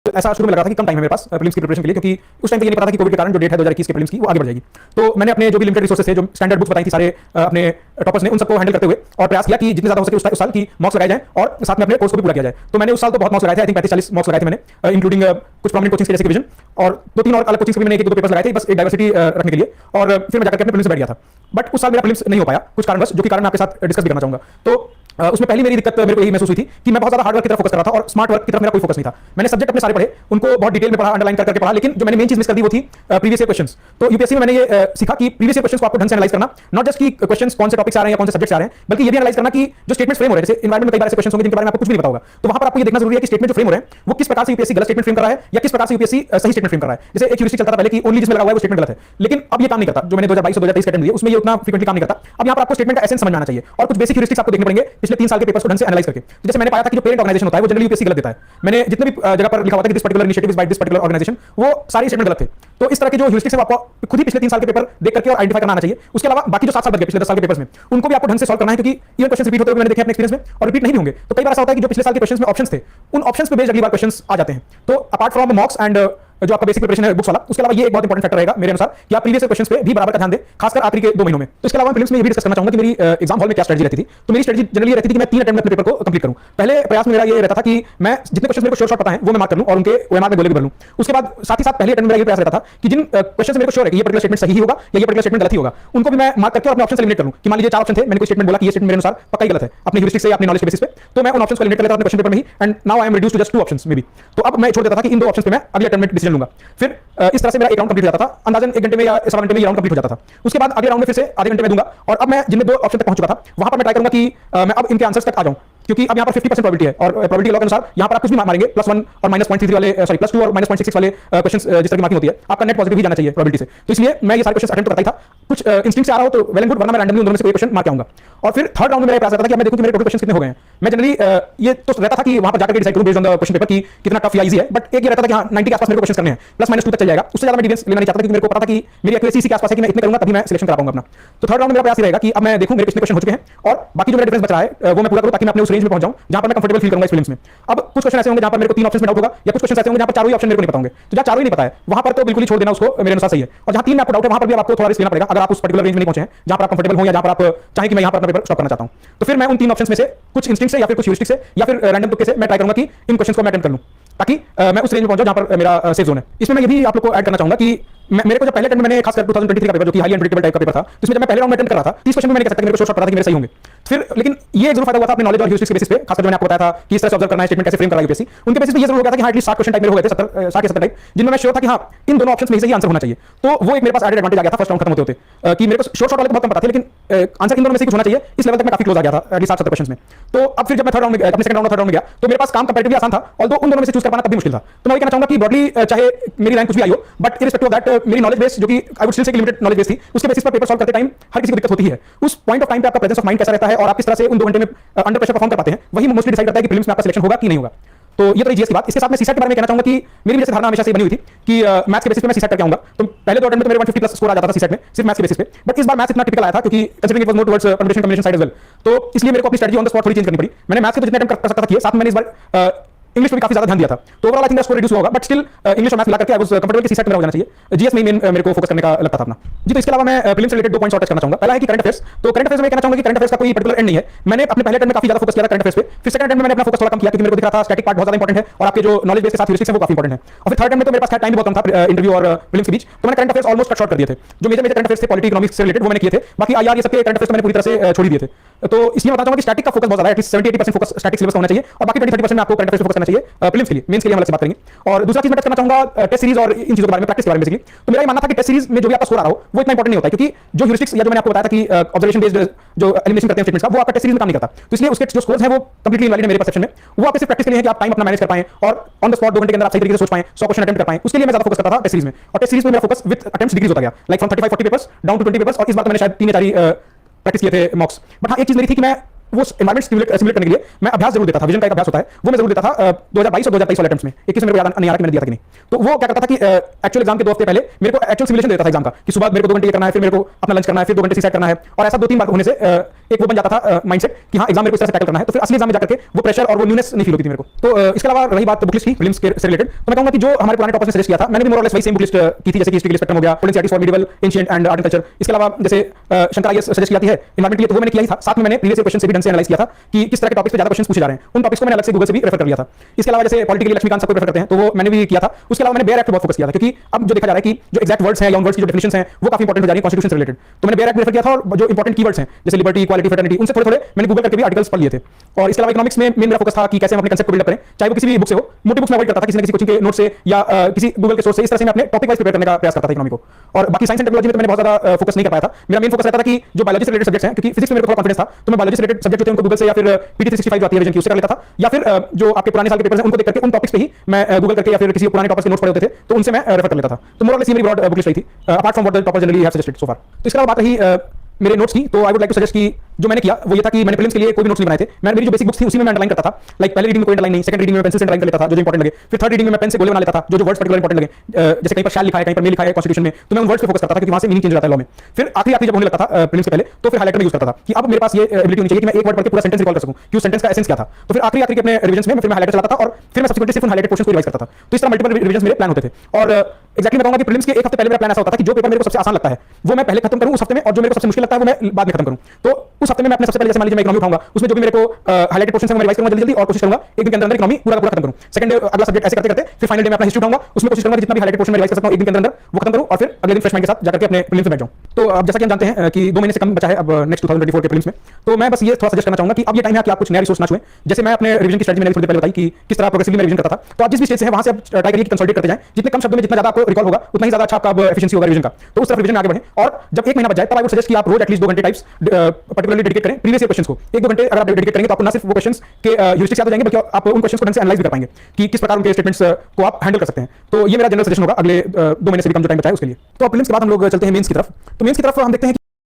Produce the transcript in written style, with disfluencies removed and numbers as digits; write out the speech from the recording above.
ऐसा शुरू में लगा था कि कम टाइम है मेरे पास प्रीलिम्स की प्रिपरेशन के लिए, क्योंकि उस टाइम पे ये नहीं पता था कि कोविड के कारण जो डेट है 2021 के प्रीलिम्स की वो आगे बढ़ जाएगी। तो मैंने अपने जो भी लिमिटेड रिसोर्सेस थे, जो स्टैंडर्ड बुक्स बताई थी सारे अपने टॉपर्स ने, उन सबको हैंडल करते हुए और प्रयास किया कि जितने ज्यादा हो सके उस साल की मॉक्स लगाए जाए और साथ में अपने कोर्स को भी पूरा किया जाए। तो मैंने उस साल तो बहुत मॉक्स लगाए थे, आई थिंक 35-40 मॉक्स लगाए थे मैंने, इंक्लूडिंग कुछ प्रोमिनेंट कोचिंग के जैसे विजन और 2-3 और अलग कोचिंग के भी मैंने एक दो पेपर्स लगाए थे बस एक डाइवर्सिटी रखने के लिए, और फिर मैं जाकर अपने प्रीलिम्स बैठ गया था। बट उस साल मेरा प्रीलिम्स नहीं हो पाया कुछ कारणवश, जो कि कारण मैं आपके साथ डिस्कस भी करना चाहूंगा। तो उसमें पहली मेरी दिक्कत मेरे को यही महसूस हुई थी कि मैं बहुत ज्यादा हार्ड वर्क की तरफ फोकस कर रहा था और स्मार्ट वर्क की तरफ मेरा कोई फोकस नहीं था। मैंने सब्जेक्ट अपने सारे पढ़े, उनको बहुत डिटेल में पढ़ा, अंडरलाइन करके पढ़ा, लेकिन जो मैंने मेन चीज मिस कर दी वो थी प्रीवियस ईयर क्वेश्चंस। तो यूपीएससी में मैंने ये सीखा कि प्रीवियस ईयर क्वेश्चंस को आपको ढंग से एनालाइज करना, नॉट जस्ट कि क्वेश्चंस कौन से टॉपिक्स आ रहे हैं या कौन से सब्जेक्ट्स आ रहे हैं, बल्कि ये भी एनालाइज करना कि जो स्टेटमेंट्स फ्रेम हो रहे हैं, जैसे एनवायरमेंट में कई बार ऐसे क्वेश्चंस होंगे जिनके बारे में आपको कुछ भी नहीं पता होगा, तो वहां पर आपको ये देखना जरूरी है कि स्टेटमेंट जो फ्रेम हो रहे हैं वो किस प्रकार से यूपीएससी गलत स्टेटमेंट फ्रेम कर रहा है या किस प्रकार से यूपीएससी सही स्टेटमेंट फ्रेम कर रहा है। जैसे एक ह्यूरिस्टिक चलता था पहले कि ओनली जिसमें लगा हुआ है वो स्टेटमेंट गलत है, लेकिन अब ये काम नहीं करता। जो मैंने 2022 और 2023 के अटेम्प्ट दिए उसमें ये उतना फ्रीक्वेंटली काम नहीं करता। अब यहाँ पर आपको स्टेटमेंट का एसेंस समझ में आना चाहिए और कुछ बेसिक ह्यूरिस्टिक्स आपको देखने पड़ेंगे पिछले 3 साल के पेपर्स को ढंग से एनालाइज करके। जैसे मैंने पाया था कि जो पेरेंट ऑर्गेनाइजेशन होता है वो जनरली यूपीएससी गलत देता है। मैंने जितने भी जगह पर लिखा हुआ था कि this particular initiative is by this particular organisation, वो सारी स्टेटमेंट गलत थे। तो इस तरह के जो ह्यूरिस्टिक्स है आपको खुद ही पिछले 3 साल के पेपर देख करके और आइडेंटिफाई करना आना चाहिए। उसके अलावा बाकी जो 7 साल बच गए पिछले 10 साल के पेपर्स में, उनको भी आपको ढंग से सॉल्व करना है, क्योंकि इवन क्वेश्चन रिपीट होते हुए मैंने देखे अपने एक्सपीरियंस में और रिपीट नहीं भी होंगे। तो कई बार ऐसा होता है कि जो पिछले साल के क्वेश्चंस में ऑप्शंस थे उन ऑप्शंस पे बेस्ड अगली बार क्वेश्चंस आ जाते हैं। तो अपार्ट फ्रॉम मॉक्स एंड जो आपका बेसिक प्रिपरेशन है बुक्स वाला, उसके अलावा ये एक बहुत इंपॉर्टेंट फैक्टर रहेगा मेरे अनुसार कि आप प्रीवियस क्वेश्चंस पे भी बराबर का ध्यान दें, खासकर आखिरी के 2 महीनों में। तो इसके अलावा प्रीलिम्स में ये भी डिस्कस करना चाहूंगा कि मेरी एग्जाम हॉल में क्या स्ट्रेटजी रहती थी। तो मेरी स्ट्रेटजी जनरली रहती थी कि मैं 3 अटेम्प्ट में अपने पेपर को कंप्लीट करूं। पहले प्रयास में मेरा ये रहता था कि मैं जितने क्वेश्चंस मेरे को श्योर पता है वो मैं मार्क कर लूं और उनके ओएमआर में गोले भी भर लूं। उसके बाद साथ ही साथ पहले अटेम्प्ट में मेरा ये प्रयास रहता था कि जिन क्वेश्चंस मेरे को श्योर है कि ये पर्टिकुलर स्टेटमेंट सही होगा या ये पर्टिकुलर स्टेटमेंट गलत ही होगा, उनको भी मैं मार्क करके और अपने ऑप्शन से एलिमिनेट कर लूं। कि मान लीजिए 4 ऑप्शन थे, मैंने कोई स्टेटमेंट बोला कि ये स्टेटमेंट मेरे अनुसार पक्का ही गलत है अपने ह्यूरिस्टिक्स से या अपनी नॉलेज के बेसिस पे, तो मैं उन ऑप्शंस को एलिमिनेट कर लेता अपने क्वेश्चन पेपर में ही, and now I am reduced to just 2 options may be. तो अब मैं छोड़ देता था कि इन 2 ऑप्शंस पे मैं अगले अटेम्प्ट में डिसीजन लूंगा। फिर इस तरह से मेरा एक राउंड कंप्लीट हो जाता था, अंदाजन 1 घंटे में या 1.25 घंटे में ये राउंड कंप्लीट हो जाता था। उसके बाद अगले राउंड में फिर से आधे घंटे में दूंगा, और अब मैं जिन 2 ऑप्शन तक पहुंच चुका था वहां पर मैं ट्राई करूंगा कि मैं अब इनके आंसर्स तक आ जाऊं, क्योंकि अब यहाँ पर 50% प्रोबेबिलिटी है और प्रोबेबिलिटी लॉ के अनुसार यहाँ पर आप कुछ भी मारेंगे +1 और -0.33 वाले +2 और -0.66 वाले क्वेश्चंस जिस तरह की मार्किंग होती है, आपका नेट पॉजिटिव ही जाना चाहिए प्रोबेबिलिटी से। तो इसलिए मैं ये सारे क्वेश्चंस अटेम्प्ट करता ही था। कुछ इंस्टिंक्ट से आ रहा हो तो वेल एंड गुड, वरना मैं रैंडमली उन दोनों में से कोई क्वेश्चन मार के आऊंगा। और फिर थर्ड राउंड में मेरा प्रयास रहता था कि मैं देखूं कि मेरे टोटल क्वेश्चंस कितने हो गए हैं। मैं जनरली ये तो रहता था कि वहां पर जाकर डिसाइड करूं based on the question paper कि कितना टफ या इजी है, बट एक ये रहता था कि हां 90 के आसपास मेरे को क्वेश्चंस करने हैं, +-2 तक चल जाएगा। उससे ज्यादा मैं डिफरेंस लेना नहीं चाहता, क्योंकि मेरे को पता था कि मेरी एक्यूरेसी इसी के आसपास है कि मैं इतने करूंगा तभी मैं सिलेक्शन करा पाऊंगा अपना। तो थर्ड राउंड में मेरा प्रयास रहेगा कि अब मैं देखूं मेरे कितने क्वेश्चन हो चुके हैं और बाकी जो मेरा डिफरेंस बच रहा है वो मैं पूरा करूं, ताकि मैं अपने उस रेंज में पहुंच जाऊं जहां पर मैं कंफर्टेबल फील करूंगा इस प्रीलिम्स में। अब कुछ क्वेश्चन ऐसे होंगे जहां पर मेरे को 3 ऑप्शंस में डाउट होगा, या कुछ क्वेश्चन ऐसे होंगे जहां पर चारों ही ऑप्शन मेरे को नहीं पता होंगे। तो जहां चारों ही नहीं पता है वहां पर तो बिल्कुल ही छोड़ देना उसको मेरे अनुसार सही है। और जहां 3 में आपको डाउट है वहां पर भी आपको थोड़ा रिस्क लेना पड़ेगा, अगर आप उस पर्टिकुलर रेंज में नहीं पहुंचे हैं जहां पर आप कंफर्टेबल हो या जहां पर आप चाहें कि मैं यहां पर अपना पेपर स्टॉप करना चाहता हूं। तो फिर मैं उन 3 ऑप्शंस में से कुछ इंस्टिंक्ट से या फिर कुछ ह्यूरिस्टिक से या फिर रैंडम तुक्के से मैं ट्राई करूंगा कि इन क्वेश्चंस को मैं अटेम्प्ट कर लूं, ताकि मैं उस रेंज में पहुंच जाऊं जहां पर मेरा सेफ जोन है। इसमें मैं ये भी आप लोग को ऐड करना चाहूंगा कि मेरे को जब पहले अटेम्प्ट मैंने खासकर 2023 का पेपर जो कि हाईली अनप्रेडिक्टेबल टाइप का पेपर था, जिसमें जब मैं पहले राउंड में अटेम्प्ट कर रहा था 30 क्वेश्चन में मैंने कह सकता कि मेरे को श्योर पता था कि मेरे सही होंगे। फिर लेकिन ये जरूर फायदा हुआ था अपने नॉलेज और ह्यूरिस्टिक्स के बेसिस पे, खासकर जो मैंने आपको बताया था कि इस तरह से ऑब्जर्व करना है, स्टेटमेंट कैसे फ्रेम करना है यूपीएससी, उनके बेसिस पे ये जरूर हो गया था कि हां एटलीस्ट 7 क्वेश्चन टाइप मेरे हो गए थे, 60 के 70 टाइप, जिनमें मैं श्योर था कि हां इन दोनों ऑप्शंस में से ही आंसर होना चाहिए। तो वो एक मेरे पास एडेड एडवांटेज आ गया था फर्स्ट राउंड खत्म होते होते कि मेरे को शॉर्ट वाले तो बहुत कम पता थे, लेकिन आंसर इन दोनों में से कुछ होना चाहिए, इस लेवल तक मैं काफी क्लोज आ गया था एटलीस्ट 60-70 क्वेश्चंस में। तो अब फिर जब मैं थर्ड राउंड में अपने सेकंड राउंड और थर्ड राउंड में गया तो मेरे पास काम कंपैरेटिवली आसान था, ऑल्दो उन दोनों में से चूज कर पाना तब भी मुश्किल था। तो मैं ये कहना चाहूंगा कि ब्रॉडली चाहे मेरी रैंक कुछ भी आई हो, बट इररिस्पेक्टिव ऑफ दैट मेरी नॉलेज बेस जो कि I would still say limited knowledge base थी, उसके बेसिस पर पेपर सॉल्व करते टाइम हर किसी को दिक्कत होती है। उस पॉइंट ऑफ टाइम पे आपका प्रेजेंस ऑफ माइंड कैसा रहता है और आप किस तरह से उन 2 घंटे में अंडर प्रेशर परफॉर्म कर पाते हैं, वही मोस्टली डिसाइड करता है कि प्रीलिम्स में आपका सिलेक्शन होगा कि नहीं होगा। तो ये तो जीएस की बात। इसके साथ मैं सीसेट के बारे में कहना चाहूंगा कि मेरी जैसे धारणा हमेशा से बनी हुई थी कि मैथ्स के बेसिस पे मैं सीसेट करके आऊंगा। तो पहले 2 अटेम्प्ट में मेरे 150+ स्कोर आ जाता था सीसेट में, सिर्फ मैथ्स के बेसिस पे, बट इस बार मैथ्स इतना टिपिकल आया था क्योंकि considering it was more towards permutation combination side as well, तो इसलिए मेरे को अपनी स्ट्रेटजी ऑन द स्पॉट थोड़ी चेंज करनी पड़ी। मैंने मैथ्स के जितने अटेम्प्ट कर सकता था किए, साथ में मैंने इस बार इंग्लिश पे भी काफी ज्यादा ध्यान दिया था। तो overall I think the score reduce हुआ होगा, बट स्टिल इंग्लिश और मैथ्स मिला करके आई वाज कंफर्टेबल कि सीसेट मेरा हो जाना चाहिए। जीएस में मेरे को फोकस करने का लगता था अपना जी। तो इसके अलावा मैं प्रीलिम्स से रिलेटेड 2 पॉइंट्स और टच करना चाहूंगा। पहला है कि करंट अफेयर्स। तो करंट अफेयर्स में कहना चाहूंगा कि करंट अफेयर्स का कोई पर्टिकुलर एंड नहीं है। मैंने अपने पहले अटेम्प्ट में काफी ज्यादा फोकस किया था करंट अफेयर्स पे, फिर सेकंड अटेम्प्ट में मैंने अपना फोकस थोड़ा कम किया क्योंकि मेरे को दिख रहा था स्टैटिक पार्ट बहुत ज्यादा इंपॉर्टेंट है और आपके जो नॉलेज बेस के साथ ह्यूरिस्टिक्स है वो काफी इंपॉर्टेंट है। और फिर थर्ड अटेम्प्ट में तो मेरे पास टाइम भी बहुत कम था इंटरव्यू और प्रीलिम्स के बीच, तो मैंने current affairs almost cut short कर दिए थे। जो मेजर करंट अफेयर्स थे पॉलिटी इकोनॉमिक्स से रिलेटेड वो मैंने किए थे, बाकी आईआर ये सबके करंट अफेयर्स मैंने पूरी तरह से छोड़ दिए थे। तो इसलिए बताता हूं कि स्टैटिक का फोकस बहुत ज्यादा है, एटलीस्ट 70-80% फोकस स्टैटिक सिलेबस होना चाहिए और बाकी 20-30% में आपको करंट अफेयर्स फोकस करना चाहिए प्रीलिम्स के लिए। मेंस के लिए हम अलग से बात करेंगे। और दूसरा चीज मैं टच करना चाहूंगा टेस्ट सीरीज और इन चीजों के बारे में, प्रैक्टिस के बारे में बेसिकली। तो मेरा ये मानना था कि टेस्ट सीरीज में जो भी आपका स्कोर आ रहा हो वो इतना इंपॉर्टेंट नहीं होता है, क्योंकि जो ह्यूरिस्टिक्स या जो मैंने आपको बताया था कि ऑब्जर्वेशन बेस्ड जो एलिमिनेशन करते हैं स्टेटमेंट्स का, वो आपका टेस्ट सीरीज में काम नहीं करता। तो इसलिए उसके जो स्कोर्स हैं वो कंप्लीटली इनवैलिड है मेरे परसेप्शन में। वो आपके सिर्फ प्रैक्टिस के लिए है कि आप टाइम अपना मैनेज कर पाएं और ऑन द स्पॉट 2 घंटे के अंदर आप सही तरीके से सोच पाएं, 100 क्वेश्चन अटेम्प्ट कर पाएं। उसके लिए मैं ज्यादा फोकस करता था टेस्ट सीरीज में। और टेस्ट सीरीज में मेरा फोकस विद अटेम्प्ट्स डिक्रीज होता गया, like from 35-40 papers down to 20 papers. और इस बार तो मैंने शायद 3 या 4 प्रैक्टिस किए थे मॉक्स। बट हाँ एक चीज मेरी थी कि मैं वो एनवायरमेंट सिमुलेट करने के लिए मैं अभ्यास जरूर देता था, विजन का एक अभ्यास होता है, वो मैं जरूर देता था 2022 और 2023 वाले अटेम्प्ट्स में। 21 में मेरे को याद नहीं आ रहा कि मैंने दिया था कि नहीं। तो वो क्या करता था कि एक्चुअल एग्जाम के 2 हफ्ते पहले मेरे को एक्चुअल सिमुलेशन देता था एग्जाम का, कि सुबह मेरे को 2 घंटे ये करना है, फिर मेरे को अपना लंच करना है, फिर 2 घंटे सी सेट करना है, और ऐसा 2-3 बार होने से एक वो बन जाता था माइंडसेट कि हाँ एग्जाम मेरे को इस तरह से टैकल करना है। तो फिर असली एग्जाम में जाकर के वो प्रेशर और वो न्यूनेस नहीं फील होती थी मेरे को। तो इसके अलावा रही बात बुक लिस्ट की प्रीलिम्स से रिलेटेड, तो मैं कहूंगा कि जो हमारे पुराने टॉपर्स ने सजेस्ट किया था, मैंने भी मोर और लेस वही सेम बुक लिस्ट की थी, जैसे कि हिस्ट्री के लिए स्पेक्ट्रम हो गया, political for medieval, ancient and art and culture. इसके अलावा जैसे शंकर आईएएस सजेस्ट किया है एनवायरमेंट के लिए, तो वो मैंने किया ही था। साथ में मैंने प्रीवियस क्वेश्चन से भी ढंग से एनालाइज किया था कि किस तरह के टॉपिक्स पे ज्यादा क्वेश्चन पूछे जा रहे हैं, उन टॉपिक्स को मैंने अलग से गूगल से भी रेफर कर लिया था। इसके अलावा जैसे पॉलिटिकल लक्ष्मीकांत सबको रेफर करते हैं, तो वो मैंने भी किया था। उसके अलावा मैंने बेयर एक्ट पे बहुत फोकस किया था, क्योंकि अब जो देखा जा रहा है कि जो एक्जैक्ट वर्ड्स हैं या उन वर्ड्स की जो डेफिनेशंस हैं वो काफी इंपॉर्टेंट हो जा रही है कॉन्स्टिट्यूशन से रिलेटेड। तो मैंने बेयर एक्ट रेफर किया था, और जो इंपॉर्टेंट कीवर्ड्स हैं जैसे लिबर्टी, इक्वालिटी, फ्रेटर्निटी, उनसे थोड़े थोड़े मैंने गूगल करके भी आर्टिकल्स पढ़ लिए थे। और इसके अलावा इकोनॉमिक्स में मेन मेरा फोकस था कि कैसे हम अपने कंसेप्ट को बिल्ड करें, चाहे वो किसी भी बुक से हो। मोटी बुक्स में अवॉइड करता था, किसी न किसी कोचिंग के नोट से या किसी गूगल के सोर्स से, इस तरह से मैं अपने टॉपिक वाइज प्रिपेयर करने का प्रयास करता था इकोनॉमी को। और बाकी साइंस एंड टेक्नोलॉजी में तो मैंने बहुत ज्यादा फोकस नहीं कर पाया था। मेरा मेन फोकस रहता था कि जो बायोलॉजी से रिलेटेड सब्जेक्ट्स हैं, क्योंकि फिजिक्स में मेरे को थोड़ा कॉन्फिडेंस था, तो मैं बायोलॉजी से रिलेटेड सब्जेक्ट होते हैं उनको गूगल से या फिर पीटी 365 आती है विजन की, उससे कर लेता था, या फिर जो आपके पुराने साल के पेपर्स हैं उनको देख करके उन टॉपिक्स पे ही मैं गूगल करके या फिर किसी पुराने टॉपर्स के नोट्स पढ़े होते थे तो उनसे मैं रेफर कर लेता था। तो मोर और लेस ये मेरी ब्रॉड बुक लिस्ट रही थी, apart from what the topper generally have suggested so far. तो इसके अलावा बात रही मेरे नोट्स की, तो I would like to suggest कि जो मैंने किया वो ये था कि मैंने प्रीलिम्स के लिए कोई भी नोट्स नहीं बनाए थे। मैं मेरी जो बेसिक बुक्स थी उसी में मैं अंडरलाइन करता था। लाइक पहले रीडिंग में कोई अंडरलाइन नहीं, सेकंड रीडिंग में पेंसिल से अंडरलाइन कर लेता था जो इंपॉर्टेंट लगे, फिर थर्ड रीडिंग में मैं पेन से गोले बना लेता था जो वर्ड्स पर्टिकुलर इंपॉर्टेंट लगे। जैसे कहीं पर शैल लिखा है, कहीं पर मे लिखा है कॉन्स्टिट्यूशन में, तो मैं उन वर्ड्स पे फोकस करता था क्योंकि वहां से मीनिंग चेंज हो जाता है लॉ में। फिर आखिरी जब होने लगता था प्रीलिम्स से पहले, तो फिर हाइलाइटर में यूज करता था कि अब मेरे पास ये एबिलिटी होनी चाहिए कि मैं एक वर्ड पढ़ के पूरा सेंटेंस रिकॉल कर सकूं कि उस सेंटेंस का एसेंस क्या था। तो फिर आखिरी के अपने रिविजन में फिर मैं हाइलाइटर चलाता था और फिर मैं सब्सिक्वेंटली सिर्फ उन हाइलाइटेड पोर्शंस को रिवाइज करता था। तो इस तरह मल्टीपल रिविजन मेरे प्लान होते थे। और एक्जेक्टली मैं कहूंगा कि प्रीलिम्स के एक हफ्ते पहले मेरा प्लान ऐसा होता था कि जो पेपर मेरे को सबसे आसान लगता है वो मैं पहले खत्म करूं उस हफ्ते में, और जो मेरे को सबसे मुश्किल लगता है वो मैं बाद में खत्म करूं। तो उस हफ्ते में मैं अपने सबसे पहले जैसे मान लीजिए मैं इकोनॉमी उठाऊंगा, उसमें जो भी मेरे को हाइलाइटेड पोर्शन है मैं रिवाइज करूंगा जल्दी और कोशिश करूंगा एक दिन के अंदर इकोनॉमी पूरा पूरा खत्म करूं। सेकंड अगला सब्जेक्ट ऐसे करते करते फिर फाइनल डे में अपना हिस्ट्री उठाऊंगा, उसमें कोशिश करूंगा जितना भी हाइलाइटेड पोर्शन में रिवाइज कर सकता हूं एक दिन के अंदर वो खत्म करूं, और फिर अगले दिन फ्रेश माइंड के साथ जाकर के अपने प्रीलिम्स में बैठ जाऊं। तो अब जैसा कि हम जानते हैं कि 2 महीने से कम बचा है अब नेक्स्ट 2024 के प्रीलिम्स में, तो मैं बस ये थोड़ा सजेस्ट करना चाहूंगा कि अब ये टाइम है कि आप कुछ नया रिसोर्स ना छुएं। जैसे मैं अपने रिवीजन की स्ट्रेटजी मैंने थोड़ी देर पहले बताई कि किस तरह प्रोग्रेसिवली मैं रिवीजन करता था, तो आप जिस भी स्टेज से हैं वहां से आप ट्राई करिए कि कंसोलिडेट करते जाएं। जितने कम शब्दों में जितना ज्यादा आपको रिकॉल होगा उतना ही ज्यादा अच्छा आपका एफिशिएंसी होगा रिवीजन का। तो उस तरफ रिवीजन में आगे बढ़ें, और जब 1 महीना बच जाए तब आई वुड सजेस्ट कि आप रोज एटलीस्ट 2 घंटे टाइप्स पर्टिकुलरली डेडिकेट करें प्रीवियस ईयर क्वेश्चंस को। 1-2 घंटे अगर आप डेडिकेट करेंगे तो आपको ना सिर्फ वो क्वेश्चंस के ह्यूरिस्टिक्स याद हो जाएंगे, बल्कि आप उन क्वेश्चंस को ढंग से एनालाइज भी कर पाएंगे कि किस प्रकार उनके स्टेटमेंट्स को आप हैंडल कर सकते हैं। तो ये मेरा जनरल सजेशन होगा अगले 2 महीने से भी कम जो टाइम बचा है उसके लिए। तो प्रीलिम्स के बाद हम लोग चलते हैं मेंस की तरफ। तो मेंस की तरफ हम देखते हैं